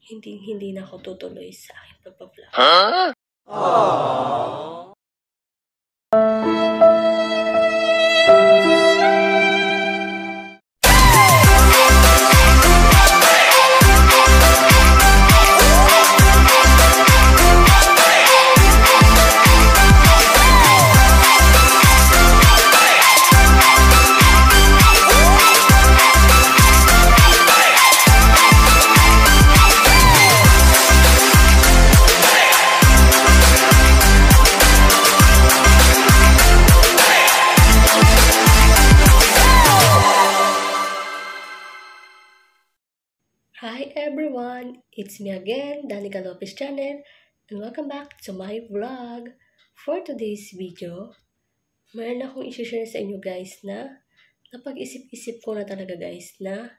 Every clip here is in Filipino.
hindi na ako tutuloy sa aking pagpa-vlog. Hi everyone! It's me again, Danica Lopez Channel, and welcome back to my vlog. For today's video, mayroon akong i-share sa inyo guys na napag-isip-isip ko na talaga guys na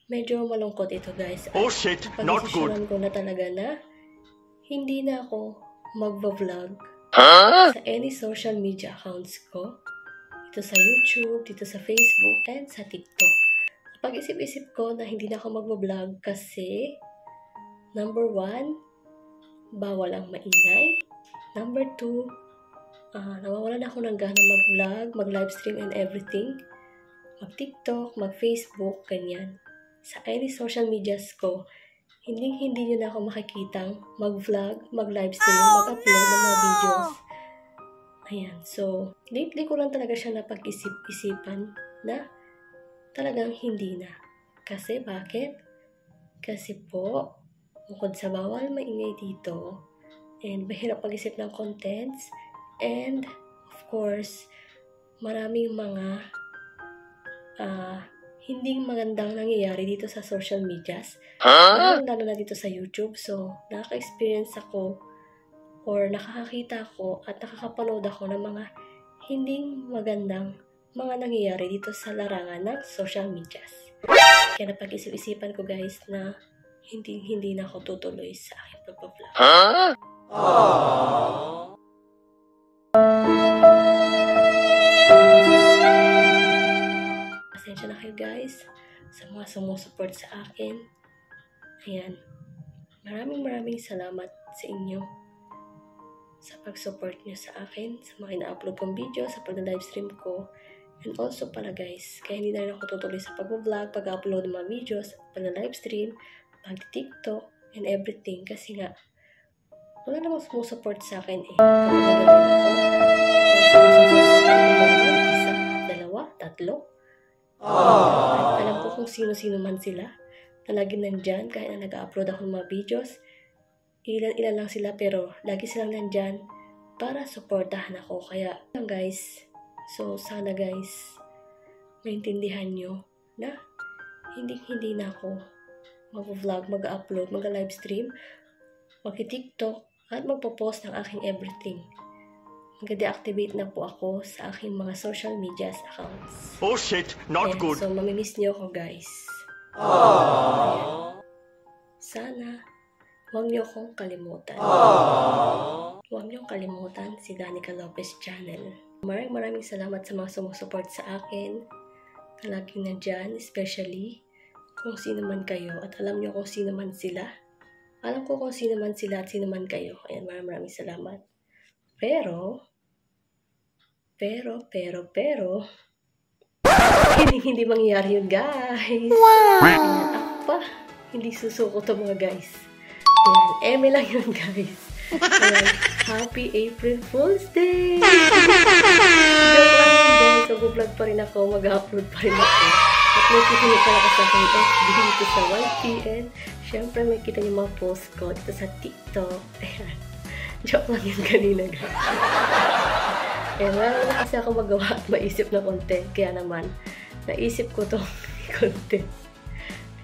medyo malungkot ito guys. Oh shit, not good. Napag-isip ko na talaga na hindi na ako magva-vlog sa any social media accounts ko. Dito sa YouTube, dito sa Facebook, and sa TikTok. Pag-isip-isip ko na hindi na ako mag-vlog kasi number 1, bawal ang maingay. Number 2, nawawalan ako ng gana mag-vlog, mag-livestream and everything. Mag-TikTok, mag-Facebook, ganyan. Sa any social medias ko, hindi nyo na ako makikitang mag-vlog, mag-livestream, mag-upload ng mga videos. Ayan, so, lately ko lang talaga siya napag-isip-isipan na talagang hindi na. Kasi bakit? Kasi po, bukod sa bawal maingay dito, and mahirap pag-isip ng contents, and of course, maraming mga hindi magandang nangyayari dito sa social medias. Lalo na dito sa YouTube. So, nakaka-experience ako or nakakakita ako at nakakapanood ako ng mga hindi magandang mga nangyayari dito sa larangan ng social medias. Kaya napag-isip-isipan ko guys na hindi na ako tutuloy sa aking pagpa-vlog. Pasensya na kayo guys sa mga sumusupport sa akin. Ayan. Maraming salamat sa inyo sa pag-support nyo sa akin, sa mga ina-upload kong video, sa pag-livestream ko. And also pala guys, kaya hindi na rin ako tutuloy sa pag-vlog, pag-upload ng mga videos, pag-livestream, pag-TikTok, and everything. Kasi nga, wala namang sumusupport sa akin eh. Kapag nagagawin ako, sumusupport sa akin, isa, dalawa, tatlo. Alam ko kung sino-sino man sila, na lagi nandyan, kahit na nag-upload ako ng mga videos, ilan lang sila, pero lagi silang nandyan para supportahan ako. Kaya, guys, so, sana guys, maintindihan nyo na hindi na ako mag-vlog, mag-upload, mag-livestream, mag-TikTok, at magpo-post ng aking everything. Mag-deactivate na po ako sa aking mga social media accounts. Oh shit, not good. So, mamimiss nyo ako guys. Ayan. Sana, huwag nyo akong kalimutan. Huwag nyo kalimutan si Danica Lopez Channel. Maraming salamat sa mga sumusuport sa akin. Laging nandyan, especially kung sino man kayo. At alam nyo kung sino man sila. Alam ko kung sino man sila at sino man kayo. Ayan, maraming salamat. Pero, hindi mangyayari yun, guys. Wow! Ayan, pa. Hindi susuko to mga guys. Ayan, eme lang yun, guys. Ayan, Happy April Fool's Day! Joke lang yun guys. Mag-vlog pa rin ako. Mag-upload pa rin ako. At may kikinig pala ako sa aking FB dito sa YTN. Siyempre may kita niyo mga post ko dito sa TikTok. Ayan. Joke lang yun kanina guys. Ayan, wala na kasi ako magawa at maisip na content. Kaya naman, naisip ko tong content.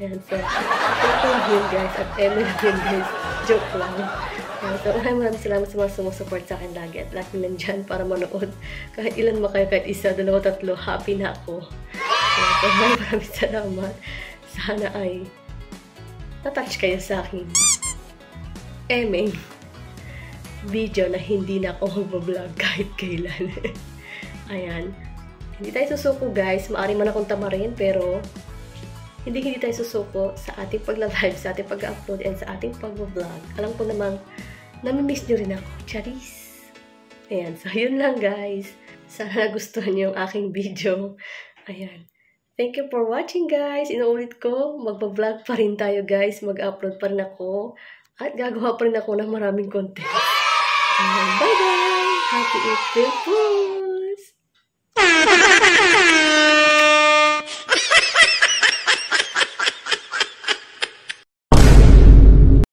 Ayan, so, joke lang yun guys. At eme lang yun guys. Joke lang. So, maraming salamat sa mga sumusupport sa akin lagi at lagi nandyan para manood. Kahit ilan mo kayo, kahit isa, dalawa, tatlo, happy na ako. So, maraming salamat. Sana ay natouch kayo sa akin emeng video na hindi na ako mag-vlog kahit kailan. Ayan. Hindi tayo susuko guys. Maari man akong tamarin pero hindi tayo susuko sa ating pagla-live, sa ating pag-upload, and sa ating pag-vlog. Alam ko namang namimiss nyo rin ako. Charis! Ayan, so yun lang guys. Sana nagustuhan nyo yung aking video. Ayan. Thank you for watching guys. Inuulit ko, mag-vlog pa rin tayo guys. Mag-upload pa rin ako. At gagawa pa rin ako ng maraming content. Bye-bye! Happy April Fool!